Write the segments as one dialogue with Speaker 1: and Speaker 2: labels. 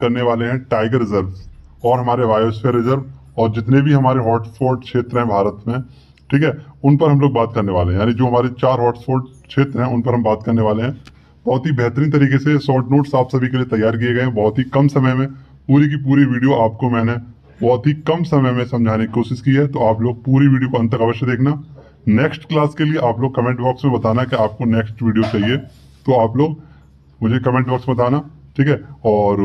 Speaker 1: करने वाले हैं टाइगर रिजर्व और हमारे बायोस्फीयर रिजर्व और जितने भी हमारे हॉटस्पॉट क्षेत्र हैं भारत में, ठीक है, उन पर हम लोग बात करने वाले हैं। यानी जो हमारे 4 हॉटस्पॉट क्षेत्र हैं उन पर हम बात करने वाले हैं। बहुत ही बेहतरीन तरीके से शॉर्ट नोट्स आप सभी के लिए तैयार किए गए हैं। बहुत ही कम समय में पूरी की पूरी वीडियो आपको मैंने बहुत ही कम समय में समझाने की कोशिश की है, तो आप लोग पूरी वीडियो को अंत तक अवश्य देखना। नेक्स्ट क्लास के लिए आप लोग कमेंट बॉक्स में बताना कि आपको नेक्स्ट वीडियो चाहिए, तो आप लोग मुझे कमेंट बॉक्स में बताना, ठीक है। और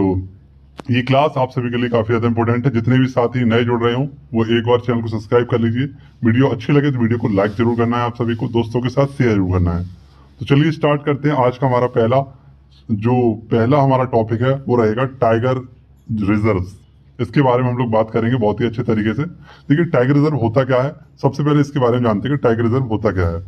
Speaker 1: ये क्लास आप सभी के लिए काफी ज्यादा इंपॉर्टेंट है। जितने भी साथी नए जुड़ रहे हो वो एक बार चैनल को सब्सक्राइब कर लीजिए। वीडियो अच्छी लगे तो वीडियो को लाइक जरूर करना है, आप सभी को दोस्तों के साथ शेयर जरूर करना है। तो चलिए स्टार्ट करते हैं। आज का हमारा पहला हमारा टॉपिक है वो रहेगा टाइगर रिजर्व। इसके बारे में हम लोग बात करेंगे बहुत ही अच्छे तरीके से। देखिए टाइगर रिजर्व होता क्या है, सबसे पहले इसके बारे में जानते हैं कि टाइगर रिजर्व होता क्या है।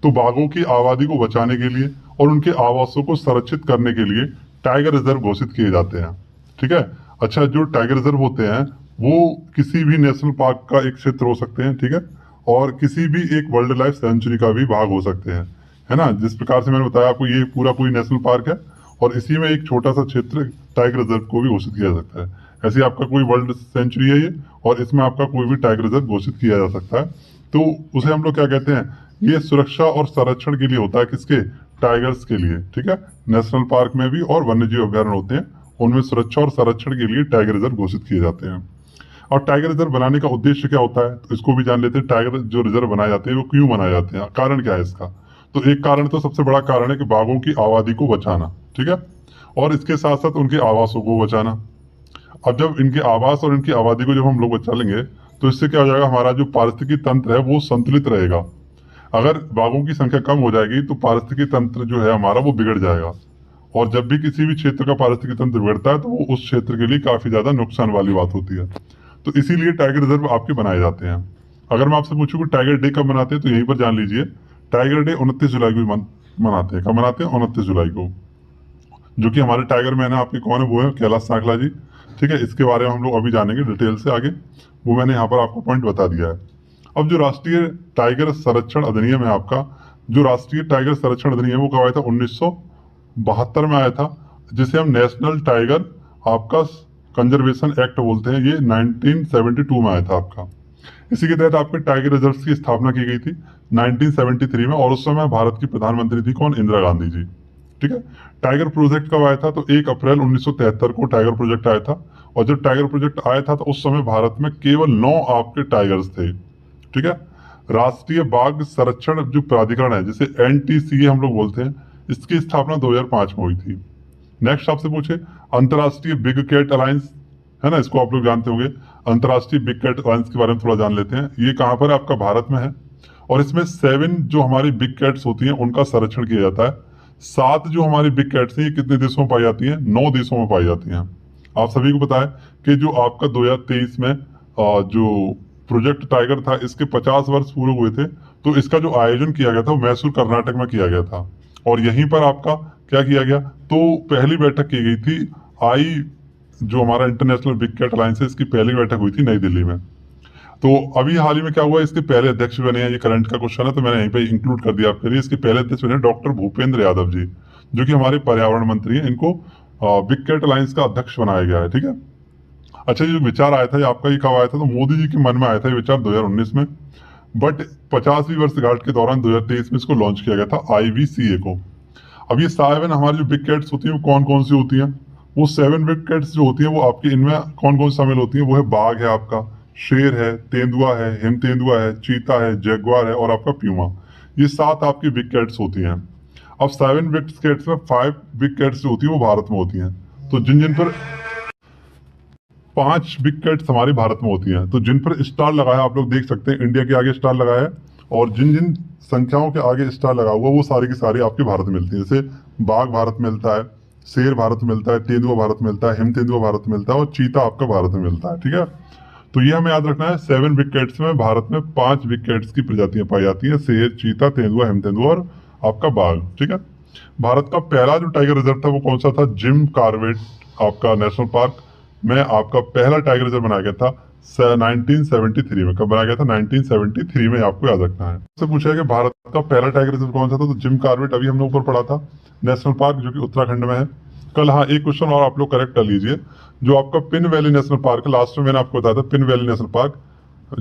Speaker 1: तो बाघों की आबादी को बचाने के लिए और उनके आवासों को संरक्षित करने के लिए टाइगर रिजर्व घोषित किए जाते हैं, ठीक है। अच्छा, जो टाइगर रिजर्व होते हैं वो किसी भी नेशनल पार्क का एक क्षेत्र हो सकते हैं, ठीक है, और किसी भी एक वाइल्ड लाइफ सेंचुरी का भी भाग हो सकते हैं, है ना। जिस प्रकार से मैंने बताया आपको, ये पूरा कोई नेशनल पार्क है और इसी में एक छोटा सा क्षेत्र टाइगर रिजर्व को भी घोषित किया जा सकता है। ऐसे आपका कोई वर्ल्ड सेंचुरी है ये, और इसमें आपका कोई भी टाइगर रिजर्व घोषित किया जा सकता है। तो उसे हम लोग क्या कहते हैं, ये सुरक्षा और संरक्षण के लिए होता है, किसके, टाइगर्स के लिए, ठीक है। नेशनल पार्क में भी और वन्य जीव अभ्यारण्य होते हैं, उनमें सुरक्षा और संरक्षण के लिए टाइगर रिजर्व घोषित किए जाते हैं। और टाइगर रिजर्व बनाने का उद्देश्य क्या होता है, तो इसको भी जान लेते हैं। टाइगर जो रिजर्व बनाए जाते हैं वो क्यों बनाए जाते हैं, कारण क्या है इसका। तो एक कारण, तो सबसे बड़ा कारण है कि बाघों की आबादी को बचाना, ठीक है, और इसके साथ साथ उनके आवासों को बचाना। अब जब इनके आवास और इनकी आबादी को जब हम लोग बचा लेंगे तो इससे क्या हो जाएगा, हमारा जो पारिस्थितिकी तंत्र है वो संतुलित रहेगा। अगर बाघों की संख्या कम हो जाएगी तो पारिस्थितिकी तंत्र जो है हमारा वो बिगड़ जाएगा, और जब भी किसी भी क्षेत्र का पारिस्थितिकी तंत्र बिगड़ता है तो वो उस क्षेत्र के लिए काफी ज्यादा नुकसान वाली बात होती है। तो इसीलिए टाइगर रिजर्व आपके बनाए जाते हैं। अगर मैं आपसे पूछूं कि टाइगर डे कब मनाते हैं, तो यहीं पर जान लीजिए, टाइगर डे 29 जुलाई को मनाते हैं। कब मनाते हैं, 29 जुलाई को। जो कि हमारे टाइगर मैन है आपके, कौन है, वो है कैलाश सांकला जी, ठीक है। इसके बारे में हम लोग अभी जानेंगे डिटेल से आगे, वो मैंने यहाँ पर आपको पॉइंट बता दिया है। अब जो राष्ट्रीय टाइगर संरक्षण अधिनियम है आपका, जो राष्ट्रीय टाइगर संरक्षण अधिनियम वो कब आया था, 1972 में आया था, जिसे हम नेशनल टाइगर आपका कंजर्वेशन एक्ट बोलते हैं। ये 1972 में आया था आपका। इसी के तहत आपके टाइगर रिजर्व की स्थापना की गई थी 1973 में, और उस समय भारत की प्रधानमंत्री थी कौन, इंदिरा गांधी जी, ठीक है। टाइगर प्रोजेक्ट कब आया था, तो 1 अप्रैल 1973 को टाइगर प्रोजेक्ट आया था। और जब टाइगर प्रोजेक्ट आया था तो उस समय भारत में केवल 9 आपके टाइगर्स थे, ठीक है। राष्ट्रीय बाघ संरक्षण जो प्राधिकरण है, जिसे NTCA हम लोग बोलते हैं, इसकी स्थापना 2005 में हुई थी। नेक्स्ट आपसे पूछे अंतरराष्ट्रीय बिग कैट अलायंस, है ना, इसको आप लोग जानते होंगे। अंतरराष्ट्रीय बिग कैट अलायंस के बारे में थोड़ा जान लेते हैं। ये कहाँ पर है, आपका भारत में है, और इसमें 7 जो हमारी बिग कैट्स होती हैं उनका संरक्षण किया जाता है। 7 जो हमारी बिग कैट्स हैं ये कितने देशों में पाई जाती हैं, 9 देशों में पाई जाती हैं। आप सभी को पता है कि जो आपका 2023 में जो प्रोजेक्ट टाइगर था, इसके 50 वर्ष पूरे हुए थे, तो इसका जो आयोजन किया गया था वो मैसूर कर्नाटक में किया गया था। और यहीं पर आपका क्या किया गया, तो पहली बैठक की गई थी जो हमारा इंटरनेशनल बिग कैट अलायंस है, इसकी पहली बैठक हुई थी नई दिल्ली में। तो अभी हाल ही में क्या हुआ, इसके पहले अध्यक्ष बने हैं, ये करंट का क्वेश्चन है तो मैंने यहीं पे इंक्लूड कर दिया आपके लिए। इसके पहले अध्यक्ष बने डॉक्टर भूपेंद्र यादव जी, जो कि हमारे पर्यावरण मंत्री हैं। इनको बिग कैट अलायंस का अध्यक्ष बनाया गया है, ठीक है। अच्छा, ये जो विचार आया था ये आपका, ये कब आया था, तो मोदी जी के मन में आया था ये विचार 2019 में, बट 50वीं वर्षगांठ के दौरान 2023 में इसको लॉन्च किया गया था IVCA को। अब ये 7 हमारी जो बिग कैट्स होती हैं वो कौन कौन सी होती हैं, वो 7 बिग कैट्स जो होती हैं वो आपके, इनमें कौन कौन शामिल होती हैं, वो है बाघ है आपका, शेर है, तेंदुआ है, हिम तेंदुआ है, चीता है, जगुआर है और आपका प्यूमा। ये 7 आपकी बिग कैट्स होती हैं। अब 7 बिग कैट्स में 5 बिग कैट्स जो होती हैं वो भारत में होती हैं। तो जिन जिन पर 5 बिग कैट्स हमारे भारत में होती हैं, तो जिन पर स्टार लगा है आप लोग देख सकते हैं, इंडिया के आगे स्टार लगा है, और जिन जिन संख्याओं के आगे स्टार लगा हुआ वो सारी की सारी आपके भारत में मिलती है। जैसे बाघ भारत में मिलता है, शेर भारत में मिलता है, तेंदुआ भारत में मिलता है, हिम तेंदुआ भारत में मिलता है, और चीता आपका भारत में मिलता है, ठीक है। तो ये हमें याद रखना है, 7 बिग कैट्स में भारत में 5 बिग कैट्स की प्रजातियां पाई जाती है, शेर, चीता, तेंदुआ, हिम तेंदुआ और आपका बाघ, ठीक है। भारत का पहला जो टाइगर रिजर्व था वो कौन सा था, जिम कॉर्बेट आपका नेशनल पार्क में आपका पहला टाइगर रिजर्व बनाया गया था 1973 में। कब बनाया गया था, 1973 में, आपको याद रखना है। से पूछा है कि भारत का पहला टाइगर रिजर्व कौन सा था, तो जिम कॉर्बेट अभी हमने ऊपर पढ़ा था, नेशनल पार्क जो कि उत्तराखंड में है। कल। हाँ, एक क्वेश्चन और आप लोग करेक्ट कर लीजिए। जो आपका पिन वैली नेशनल पार्क है, लास्ट में मैंने आपको बताया था पिन वैली नेशनल पार्क,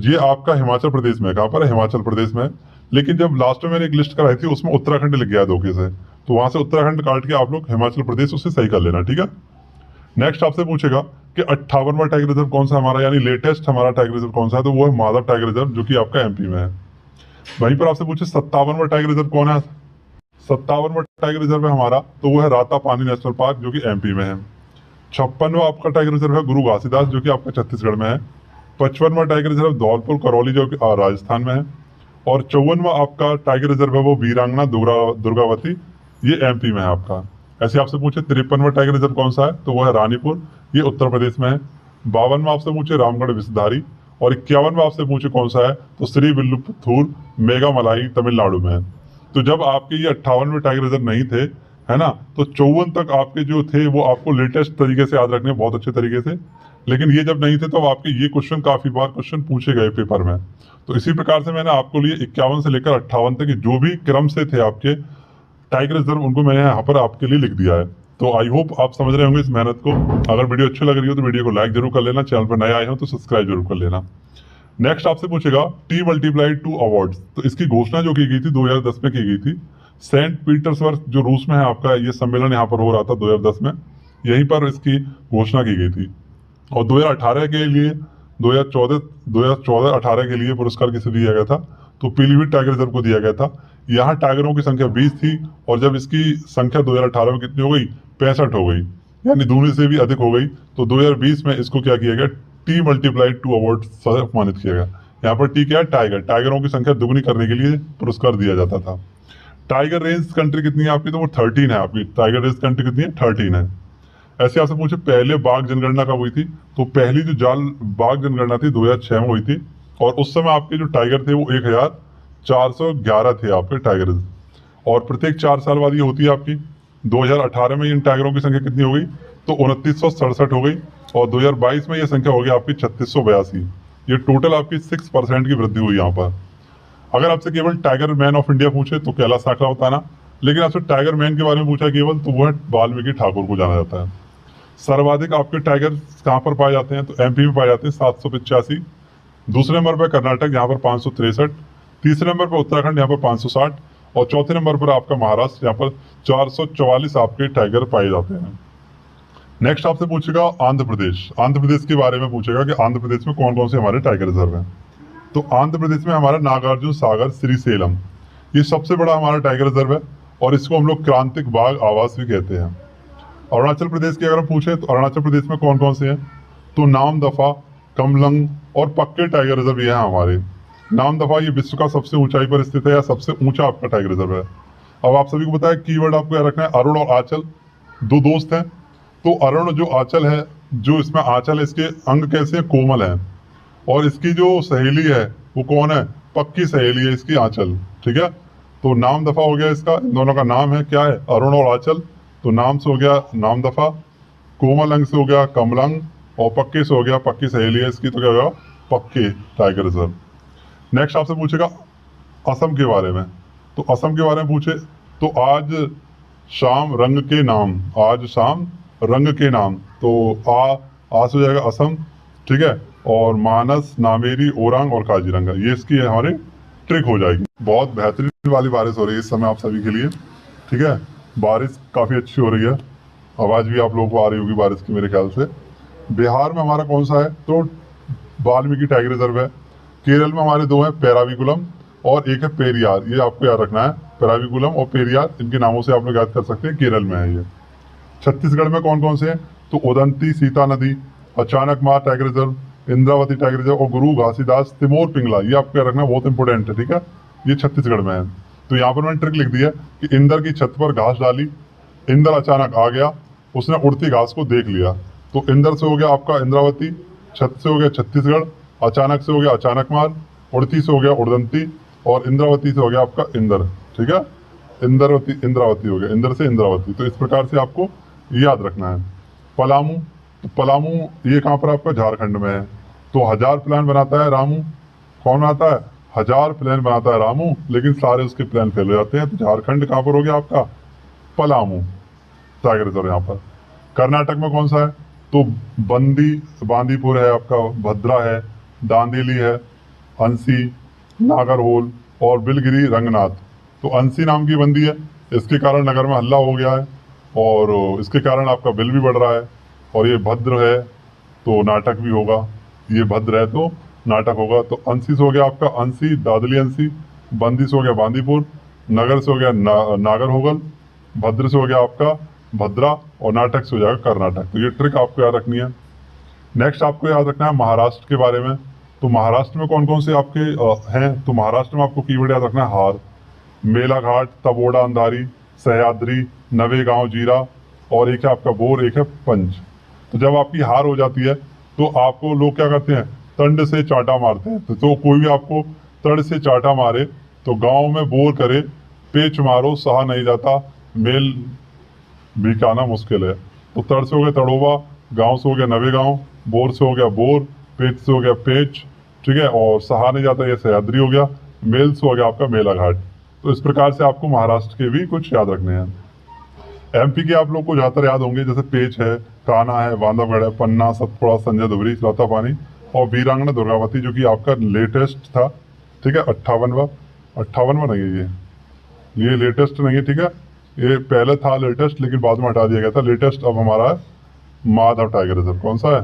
Speaker 1: ये आपका हिमाचल प्रदेश में है। कहाँ पर है? हिमाचल प्रदेश में है। लेकिन जब लास्ट में मैंने एक लिस्ट कराई थी उसमें उत्तराखंड लिख गया धोखे से, तो वहां से उत्तराखंड काट के आप लोग हिमाचल प्रदेश उसे सही कर लेना, ठीक है। नेक्स्ट आपसे पूछेगा कि 58वां टाइगर रिजर्व कौन सा हमारा, यानी लेटेस्ट हमारा टाइगर रिजर्व कौन सा है, तो वो है माधव टाइगर रिजर्व, जो कि आपका एमपी में है। वहीं पर आपसे पूछे 57वां टाइगर रिजर्व कौन है, 57वां टाइगर रिजर्व है हमारा, तो वो है राता पानी नेशनल पार्क, जो कि एमपी में है। 56वां आपका टाइगर रिजर्व है गुरु घासीदास, जो कि आपका छत्तीसगढ़ में है। 55वां टाइगर रिजर्व धौलपुर करौली, जो कि राजस्थान में है। और 54वां आपका टाइगर रिजर्व है वो वीरांगना दुर्गावती, ये एमपी में है आपका। ऐसे आपसे पूछे 53वां टाइगर रिजर्व कौन सा है, तो वो है रानीपुर, ये उत्तर प्रदेश में है। 52वां आपसे पूछे रामगढ़ विषधारी। और 51वां आपसे पूछे कौन सा है, तो श्री विल्लुपुथूर मेघामलाई तमिलनाडु में है। तो जब आपके ये 58वें टाइगर रिजर्व नहीं थे, है ना, तो 54 तक आपके जो थे वो आपको लेटेस्ट तरीके से याद रखने, बहुत अच्छे तरीके से। लेकिन ये जब नहीं थे तो आपके ये क्वेश्चन काफी बार क्वेश्चन पूछे गए पेपर में। तो इसी प्रकार से मैंने आपको लिए 51 से लेकर 58 तक जो भी क्रम से थे आपके टाइगर रिजर्व, उनको मैंने यहाँ पर आपके लिए लिख दिया है। तो आई होप आप समझ रहे होंगे इस मेहनत को। अगर वीडियो अच्छी लग रही हो तो वीडियो को लाइक जरूर कर लेना, चैनल पर नए आए हो तो सब्सक्राइब जरूर कर लेना। नेक्स्ट आपसे पूछेगा T×2 अवार्ड्स, तो इसकी घोषणा जो की गई थी 2010 में की गई थी। सेंट पीटर्सबर्ग जो रूस में है आपका, ये सम्मेलन यहाँ पर हो रहा था 2010 में, यहीं पर इसकी घोषणा की गई थी। और 2018 के लिए 2014-18 के लिए पुरस्कार किसे दिया गया था, तो पीलीभीत टाइगर रिजर्व को दिया गया था। यहाँ टाइगरों की संख्या 20 थी और जब इसकी संख्या 2018 में कितनी हो गई, 65 हो गई, यानी दूनी से भी अधिक हो गई। तो 2020 में इसको क्या किया गया, T×2 अवार्ड से सम्मानित किया गया। यहाँ पर टी क्या है, टाइगर, टाइगरों की संख्या दुगनी करने के लिए पुरस्कार दिया जाता था। टाइगर रेंज कंट्री कितनी है आपकी, तो वो 13 है आपकी। टाइगर रेंज कंट्री कितनी है, 13 है। ऐसे आपसे पूछे पहले बाघ जनगणना कब हुई थी, तो पहली जो जाल बाघ जनगणना थी 2006 में हुई थी। और उस समय आपके जो टाइगर थे वो 1411 थे आपके टाइगर। और प्रत्येक 4 साल बाद ये होती है आपकी। 2018 में इन टाइगरों की संख्या कितनी हो गई, तो 2967 हो गई। और 2022 में ये संख्या हो गई आपकी 3682। ये टोटल आपकी 6% की वृद्धि हुई यहाँ पर। अगर आपसे केवल टाइगर मैन ऑफ इंडिया पूछे तो कैलाश साकला बताना, लेकिन आपसे टाइगर मैन के बारे में पूछा केवल, तो वो है वाल्मीकि ठाकुर को जाना जाता है। सर्वाधिक आपके टाइगर कहाँ पर पाए जाते हैं, तो एमपी में पाए जाते हैं 785। दूसरे नंबर पर कर्नाटक, यहाँ पर 563। तीसरे नंबर पर उत्तराखंड, यहाँ पर 560। और चौथे नंबर पर आपका महाराष्ट्र, यहाँ पर 444 आपके टाइगर पाए जाते हैं। नेक्स्ट आपसे पूछेगा आंध्र प्रदेश। आंध्र प्रदेश के बारे में पूछेगा कि आंध्र प्रदेश में कौन कौन से हमारे टाइगर रिजर्व हैं। तो आंध्र प्रदेश में हमारा नागार्जुन सागर श्रीसेलम, ये सबसे बड़ा हमारा टाइगर रिजर्व है और इसको हम लोग क्रांतिक बाघ आवास भी कहते हैं। अरुणाचल प्रदेश की अगर हम पूछे तो अरुणाचल प्रदेश में कौन कौन से हैं, तो नामदफा, कमलंग और पक्के टाइगर रिजर्व ये हैं हमारे। नामदफा ये विश्व का सबसे ऊंचाई पर स्थित है या सबसे ऊंचा आपका टाइगर रिजर्व है। अब आप सभी को पता है कीवर्ड आपको क्या रखना है, अरुण और आंचल, दो दोस्त हैं। तो अरुण जो आंचल है, जो इसमें आंचल है, इसके अंग कैसे हैं, कोमल है। और इसकी जो सहेली है वो कौन है, पक्की सहेली है इसकी आंचल, ठीक है। तो नामदफा हो गया इसका, इन दोनों का नाम है क्या है, अरुण और आंचल। तो नाम से हो गया नामदफा, कोमल अंग से हो गया कमलंग, और पक्के से हो गया, पक्की सहेली है इसकी, तो क्या होगा, पक्के टाइगर रिजर्व। नेक्स्ट आपसे पूछेगा असम के बारे में। तो असम के बारे में पूछे तो आज शाम रंग के नाम, आज शाम रंग के नाम, तो आ से हो जाएगा असम, ठीक है। और मानस, नामेरी, ओरांग और काजीरंगा, ये इसकी हमारे ट्रिक हो जाएगी। बहुत बेहतरीन वाली बारिश हो रही है इस समय आप सभी के लिए, ठीक है। बारिश काफी अच्छी हो रही है, आवाज भी आप लोगों को आ रही होगी बारिश की मेरे ख्याल से। बिहार में हमारा कौन सा है, तो वाल्मीकि टाइगर रिजर्व है। केरल में हमारे दो हैं, पेराविकुलम और एक है पेरियार, ये आपको याद रखना है। पेराविकुलम और पेरियार, इनके नामों से आप लोग याद कर सकते हैं, केरल में है ये। छत्तीसगढ़ में कौन कौन से हैं, तो उदंती सीता नदी, Achanakmar tiger reserve, Indravati tiger reserve और गुरु घासीदास तिमोर पिंगला, ये आपको याद रखना, बहुत इंपॉर्टेंट है, ठीक है। ये छत्तीसगढ़ में है। तो यहाँ पर मैंने ट्रिक लिख दी है कि इंदर की छत पर घास डाली, इंदर अचानक आ गया, उसने उड़ती घास को देख लिया। तो इंदर से हो गया आपका इंद्रावती, छत से हो गया छत्तीसगढ़, अचानक से हो गया अचानकमार, उड़ती से हो गया उड़दंती, और इंद्रावती से हो गया आपका इंदर, ठीक है। इंद्रावती इंद्रावती हो गया, इंदर से इंद्रावती। तो इस प्रकार से आपको याद रखना है। पलामू, तो पलामू ये कहाँ पर आपका, झारखंड में है। तो 1000 प्लान बनाता है रामू, कौन बनाता है, 1000 प्लान बनाता है रामू, लेकिन सारे उसके प्लान फेल हो जाते हैं। तो झारखंड कहाँ पर हो गया आपका, पलामू टाइगर रिजर्व यहाँ पर। कर्नाटक में कौन सा है? तो बांदीपुर है आपका, भद्रा है, दांदेली है, अंसी, नागरहोल और बिलगिरी रंगनाथ। तो अंसी नाम की बंदी है, इसके कारण नगर में हल्ला हो गया है और इसके कारण आपका बिल भी बढ़ रहा है। और ये भद्र है तो नाटक भी होगा, ये भद्र है तो नाटक होगा। तो अंसी से हो गया आपका अंसी, दादली अंसी, बंदी से हो गया बांदीपुर, नगर से हो गया नागरहोगल, भद्र से हो गया आपका भद्रा और नाटक से हो जाएगा कर्नाटक। तो ये ट्रिक आपको याद रखनी है। नेक्स्ट आपको याद रखना है महाराष्ट्र के बारे में। तो महाराष्ट्र में कौन कौन से आपके हैं? तो महाराष्ट्र में आपको कीवर्ड याद रखना है हार, मेलाघाट, तबोड़ा अंधारी, सह्याद्री, नवेगांव जीरा और एक है आपका बोर, एक है पंच। तो जब आपकी हार हो जाती है तो आपको लोग क्या करते हैं? तंड से चाटा मारते हैं। तो कोई भी आपको तंड से चाटा मारे तो गांव में बोर करे, पेच मारो सहा नहीं जाता, मेल भी कहना मुश्किल है। तो तड़ से हो गया तड़ोबा, गांव से हो गया नवेगांव, बोर से हो गया बोर, पेच से हो गया पेच, ठीक है, और सहा नहीं जाता ये सह्याद्री हो गया, मेल से हो गया आपका मेलाघाट। तो इस प्रकार से आपको महाराष्ट्र के भी कुछ याद रखने हैं। एमपी के आप लोग को ज़्यादातर याद होंगे, जैसे पेच है, कान्हा है, बांधवगढ़ है, पन्ना, सतपुड़ा, संजय दुबरी, रातापानी और वीरांगना दुर्गावती, जो कि आपका लेटेस्ट था, ठीक है, 58वां नहीं है ये लेटेस्ट नहीं है, ठीक है। ये पहले था लेटेस्ट लेकिन बाद में हटा दिया गया था। लेटेस्ट अब हमारा है माधव टाइगर रिजर्व। कौन सा है?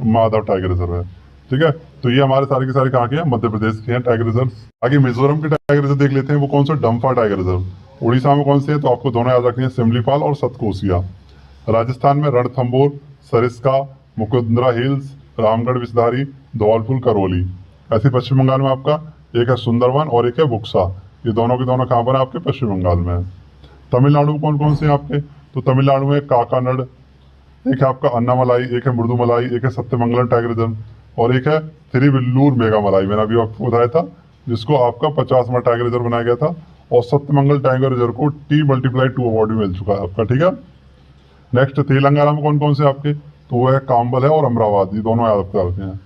Speaker 1: माधव टाइगर रिजर्व है, ठीक है। तो ये हमारे सारे के सारे कहाँ के हैं? मध्य प्रदेश के हैं टाइगर रिजर्व। आगे मिजोरम के टाइगर रिजर्व देख लेते हैं, वो कौन सा? Dampha tiger reserve. उड़ीसा में कौन से है? तो आपको दोनों याद रखनी है, सिमलीपाल और सतकोसिया। राजस्थान में रणथंभौर, सरिस्का, मुकुंदरा हिल्स, रामगढ़ विषधारी, धौलपुर, करौली। ऐसे पश्चिम बंगाल में आपका एक है सुंदरवन और एक है बुक्सा। ये दोनों के दोनों कहाँ पर है? आपके पश्चिम बंगाल में है। तमिलनाडु में कौन कौन से हैं आपके? तो तमिलनाडु में काकानड़, एक है आपका अन्नामलाई, एक है मृदुमलाई, एक है सत्यमंगलम टाइगर रिजर्व और एक है थिरुवल्लुर मेघामलाई। मैंने अभी आपको बताया था, जिसको आपका 50वां टाइगर रिजर्व बनाया गया था और सत्यमंगल टाइगर रिजर्व को T+2 अवार्ड भी मिल चुका है आपका, ठीक है। नेक्स्ट तेलंगाना में कौन कौन से आपके? तो वो है काम्बल है और अमरावती, ये दोनों याद रखते हैं।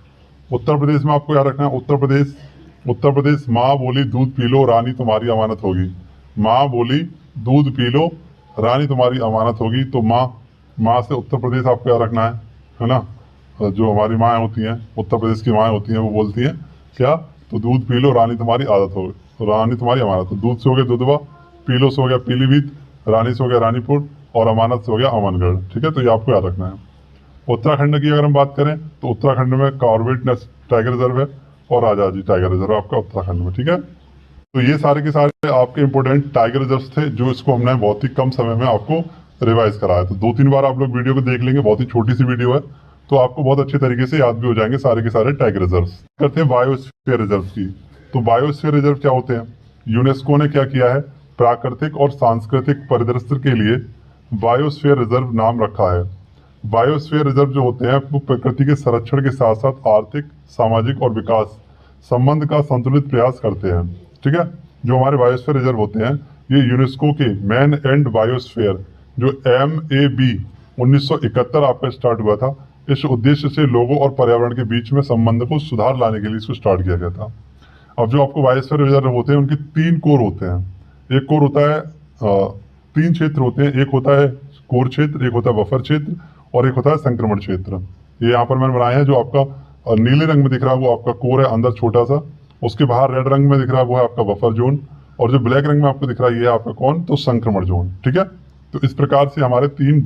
Speaker 1: उत्तर प्रदेश में आपको याद रखना है, उत्तर प्रदेश माँ बोली दूध पी लो रानी तुम्हारी अमानत होगी। माँ बोली दूध पी लो रानी तुम्हारी अमानत होगी। तो माँ से उत्तर प्रदेश आपको याद रखना है ना। जो हमारी माएँ होती हैं, उत्तर प्रदेश की माएँ होती हैं, वो बोलती हैं क्या? तो दूध पी लो रानी तुम्हारी आदत हो, तो रानी तुम्हारी अमानत। तो दूध से हो गया दुधवा, पीलो से हो गया पीलीभीत, रानी से हो गया रानीपुर और अमानत से हो गया अमनगढ़, ठीक है। तो ये आपको याद रखना है। उत्तराखंड की अगर हम बात करें तो उत्तराखंड में कॉर्बेट टाइगर रिजर्व है और आजादी टाइगर रिजर्व आपका उत्तराखंड में, ठीक है। तो ये सारे के सारे आपके इंपॉर्टेंट टाइगर रिजर्व थे, जो इसको हमने बहुत ही कम समय में आपको रिवाइज कराया। तो 2-3 बार आप लोग वीडियो को देख लेंगे, बहुत ही छोटी सी वीडियो है, तो आपको बहुत अच्छे तरीके से याद भी हो जाएंगे सारे के सारे टाइगर रिजर्व। करते हैं बायोस्फीयर रिजर्व की। तो बायोस्फीयर रिजर्व क्या होते हैं? यूनेस्को ने क्या किया है? प्राकृतिक और सांस्कृतिक परिदृश्य के लिए बायोस्फीयर रिजर्व नाम रखा है। बायोस्फीयर रिजर्व जो होते हैं वो प्रकृति के संरक्षण के साथ साथ आर्थिक, सामाजिक और विकास संबंध का संतुलित प्रयास करते हैं, ठीक है। जो हमारे बायोस्फीयर रिजर्व होते हैं, ये यूनेस्को के मैन एंड बायोस्फीयर जो MAB 1971 आपका स्टार्ट हुआ था, इस उद्देश्य से लोगों और पर्यावरण के बीच में संबंध को सुधार लाने के लिए इसको स्टार्ट किया गया था। अब जो आपको बायोस्फीयर रिजर्व होते हैं उनके 3 कोर होते हैं। एक कोर होता है 3 क्षेत्र होते हैं, एक होता है कोर क्षेत्र, एक होता है बफर क्षेत्र और एक होता है संक्रमण क्षेत्र। ये यहाँ पर मैंने बनाया है, जो आपका नीले रंग में दिख रहा है वो आपका कोर है, अंदर छोटा सा, उसके बाहर रेड रंग में दिख रहा है वो है आपका बफर जोन और जो ब्लैक रंग में आपको दिख रहा है ये है आपका कौन? तो संक्रमण जोन, ठीक है। तो इस प्रकार से हमारे 3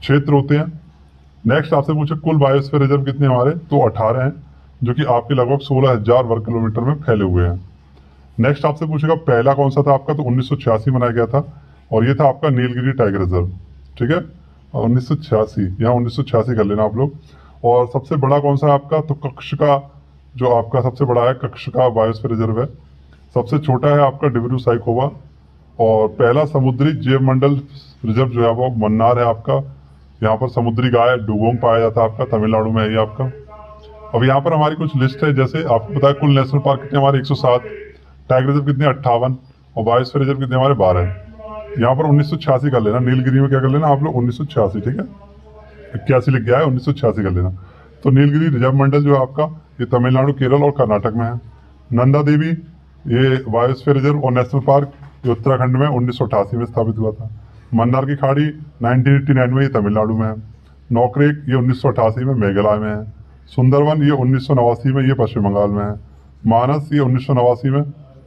Speaker 1: क्षेत्र होते हैं। नेक्स्ट आपसे पूछे कुल बायोस्फीयर रिजर्व कितने हमारे? तो 18 हैं, जो कि आपके लगभग 16,000 वर्ग किलोमीटर में फैले हुए हैं। नेक्स्ट आपसे पूछेगा पहला कौन सा था आपका? तो 1986 बनाया गया था और ये था आपका नीलगिरी टाइगर रिजर्व, ठीक है। 1986, यहाँ 1986 कर लेना आप लोग। और सबसे बड़ा कौन सा है आपका? तो कक्ष का जो आपका सबसे बड़ा है कक्ष का बायोस्फीयर रिजर्व है। सबसे छोटा है आपका डिब्रू साइखोवा और पहला समुद्री जैव मंडल रिजर्व जो है वो मन्नार है आपका। यहाँ पर समुद्री गाय डुगोंग पाया जाता है आपका, तमिलनाडु में है ये आपका। अब यहाँ पर हमारी कुछ लिस्ट है, जैसे आपको पता है कुल नेशनल पार्क कितने हमारे? 107, टाइगर रिजर्व कितने? 58 और बायोस्फीयर रिजर्व कितने हमारे? 12। यहाँ पर 1986 कर लेना, नीलगिरी में क्या कर लेना आप लोग? 1986, ठीक है। 81 लिख गया है, 1986 कर लेना। तो नीलगिरी रिजर्व मंडल जो है आपका ये तमिलनाडु, केरल और कर्नाटक में है। नंदा देवी ये बायोस्फीयर रिजर्व और नेशनल पार्क ये उत्तराखंड में 1988 में स्थापित हुआ था। मन्नार की खाड़ी 1989 में ये तमिलनाडु में है। नौकरेक ये 1988 में मेघालय में है। सुंदरवन ये 1989 में ये पश्चिम बंगाल में है। मानस ये 1989 में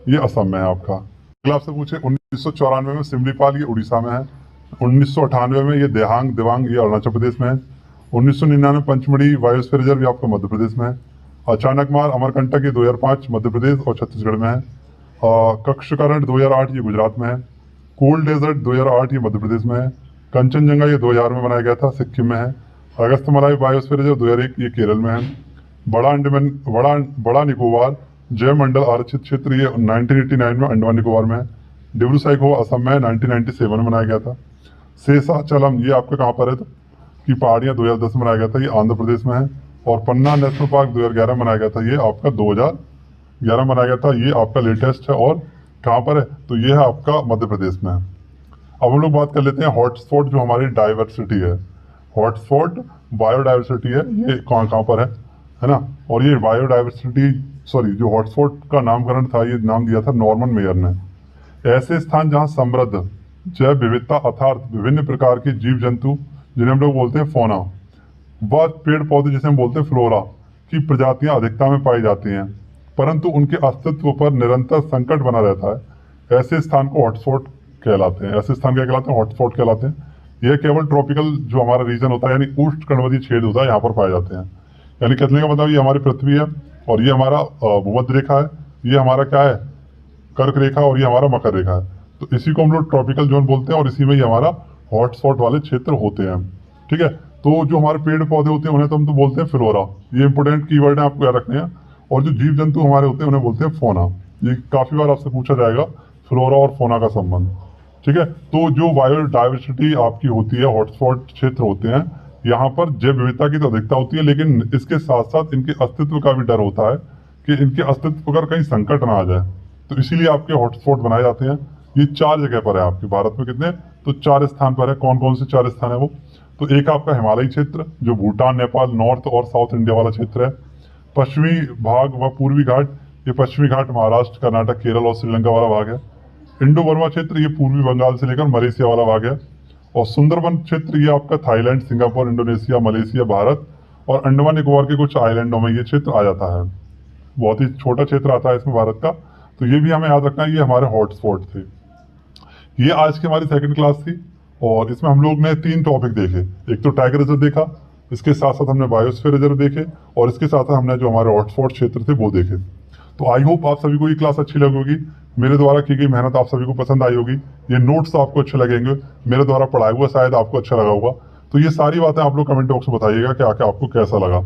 Speaker 1: ये असम में है आपका। अगला आपसे पूछे 1994 में सिमलीपाल ये उड़ीसा में है। 1998 में ये देहांग दिवांग ये अरुणाचल प्रदेश में है। 1999 पंचमढ़ी बायोस्फीयर रिजर्व ये आपका मध्य प्रदेश में है। अचानकमार अमरकंटक ये 2005 मध्य प्रदेश और छत्तीसगढ़ में है। कक्षकरण 2008 ये गुजरात में है। कोल्ड डेजर्ट 2008 ये मध्य प्रदेश में है। कंचनजंगा ये 2000 में बनाया गया था, सिक्किम में है। अगस्तमलाई बायोस्फीयर रिजर्व 2001 ये केरल में है। बड़ा निकोबार जैव मंडल आरक्षित क्षेत्र ये 1989 में अंडमान निकोबार में है। डिब्रू साइखोवा असम में 1997 में बनाया गया था। शेषाचलम ये आपका कहाँ पर है तो की पहाड़ियाँ 2010 में बनाया गया था, ये आंध्र प्रदेश में है। और पन्ना नेशनल पार्क 2011 में बनाया गया था, ये आपका 2011 में बनाया गया था, ये आपका लेटेस्ट है। और कहाँ पर है तो ये है आपका मध्य प्रदेश में है। अब हम लोग बात कर लेते हैं हॉटस्पॉट जो हमारी डाइवर्सिटी है। हॉटस्पॉट बायोडाइवर्सिटी है, ये कहाँ पर है ना। और ये बायोडाइवर्सिटी जो हॉटस्पॉट का नामकरण था, ये नाम दिया था नॉर्मन मेयर ने। ऐसे स्थान जहाँ समृद्ध जैव विविधता अर्थात विभिन्न प्रकार के जीव जंतु जिन्हें हम लोग बोलते हैं फौना व पेड़ पौधे जिसे हम बोलते हैं फ्लोरा की प्रजातियां अधिकता में पाई जाती हैं, परंतु उनके अस्तित्व पर निरंतर संकट बना रहता है, ऐसे स्थान को हॉटस्पॉट कहलाते हैं। ऐसे स्थान क्या कहलाते हैं? हॉटस्पॉट कहलाते हैं। यह केवल ट्रॉपिकल जो हमारा रीजन होता है यानी उष्णकटिबंधीय क्षेत्र होता है, यहाँ पर पाए जाते हैं। यानी कहने का मतलब ये हमारी पृथ्वी है और ये हमारा भूमध्य रेखा है, ये हमारा क्या है कर्क रेखा और ये हमारा मकर रेखा है। तो इसी को हम लोग ट्रॉपिकल जोन बोलते हैं और इसी में ये हमारा हॉटस्पॉट वाले क्षेत्र होते हैं। ठीक है, तो जो हमारे पेड़ पौधे होते हैं उन्हें तो हम तो बोलते हैं फ्लोरा, ये इंपॉर्टेंट कीवर्ड है, आपको याद रखने हैं। और जो जीव जंतु हमारे होते हैं उन्हें बोलते हैं फोना। ये काफी बार आपसे पूछा जाएगा फ्लोरा और फोना का संबंध। ठीक है, तो जो बायोडाइवर्सिटी आपकी होती है, हॉटस्पॉट क्षेत्र होते हैं, यहाँ पर जैव विविधता की तो अधिकता होती है, लेकिन इसके साथ साथ इनके अस्तित्व का भी डर होता है कि इनके अस्तित्व पर कहीं संकट ना आ जाए, तो इसीलिए आपके हॉटस्पॉट बनाए जाते हैं। ये 4 जगह पर है आपके भारत में, कितने तो 4 स्थान पर है। कौन कौन से 4 स्थान है वो? तो एक आपका हिमालयी क्षेत्र जो भूटान नेपाल नॉर्थ और साउथ इंडिया वाला क्षेत्र है। पश्चिमी भाग व पूर्वी घाट, ये पश्चिमी घाट महाराष्ट्र कर्नाटक केरल और श्रीलंका वाला भाग है। इंडो बर्मा क्षेत्र ये पूर्वी बंगाल से लेकर मलेशिया वाला भाग है। और सुंदरबन क्षेत्र ये आपका Thailand Singapore Indonesia Malaysia Bharat और अंडमान निकोबार के कुछ आइलैंडों में ये क्षेत्र आ जाता है। बहुत ही छोटा क्षेत्र आता है इसमें भारत का, तो ये भी हमें याद रखना है, ये हमारे हॉटस्पॉट थे। ये आज की हमारी सेकंड क्लास थी और इसमें हम लोग ने 3 टॉपिक देखे। एक तो टाइगर रिजर्व देखा, इसके साथ साथ हमने बायोस्फीयर रिजर्व देखे और इसके साथ साथ हमने जो हमारे हॉटस्पॉट क्षेत्र थे वो देखे। तो आई होप आप सभी को ये क्लास अच्छी लगी होगी, मेरे द्वारा की गई मेहनत आप सभी को पसंद आई होगी, ये नोट्स आपको अच्छे लगेंगे, मेरे द्वारा पढ़ाया हुआ शायद आपको अच्छा लगा होगा। तो ये सारी बातें आप लोग कमेंट बॉक्स में बताइएगा कि आके आपको कैसा लगा।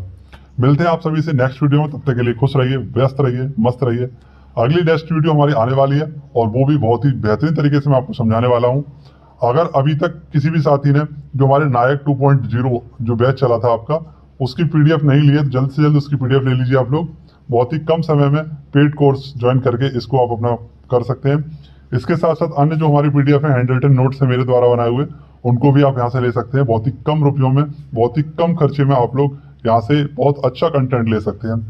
Speaker 1: मिलते हैं आप सभी से नेक्स्ट वीडियो में, तब तक के लिए खुश रहिए, व्यस्त रहिए, मस्त रहिए। अगली नेक्स्ट वीडियो हमारी आने वाली है और वो भी बहुत ही बेहतरीन तरीके से मैं आपको समझाने वाला हूँ। अगर अभी तक किसी भी साथी ने जो हमारे नायक 2.0 जो बैच चला था आपका, उसकी पीडीएफ नहीं ली है तो जल्द से जल्द उसकी पीडीएफ ले लीजिए आप लोग। बहुत ही कम समय में पेड कोर्स ज्वाइन करके इसको आप अपना कर सकते हैं। इसके साथ साथ अन्य जो हमारी पीडीएफ है, हैंड रिटन नोट्स है मेरे द्वारा बनाए हुए, उनको भी आप यहाँ से ले सकते हैं। बहुत ही कम रुपयों में, बहुत ही कम खर्चे में आप लोग यहाँ से बहुत अच्छा कंटेंट ले सकते हैं।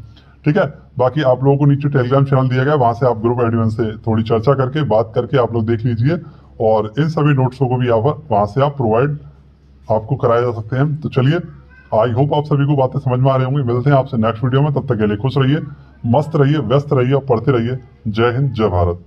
Speaker 1: ठीक है, बाकी आप लोगों को नीचे टेलीग्राम चैनल दिया गया, वहाँ से आप ग्रुप एडमिन से थोड़ी चर्चा करके बात करके आप लोग देख लीजिए और इन सभी नोट्सों को भी वहाँ से आप प्रोवाइड आपको कराए जा सकते हैं। तो चलिए, आई होप आप सभी को बातें समझ में आ रही होंगी। मिलते हैं आपसे नेक्स्ट वीडियो में, तब तक के लिए खुश रहिए, मस्त रहिए, व्यस्त रहिए और पढ़ते रहिए। जय हिंद, जय भारत।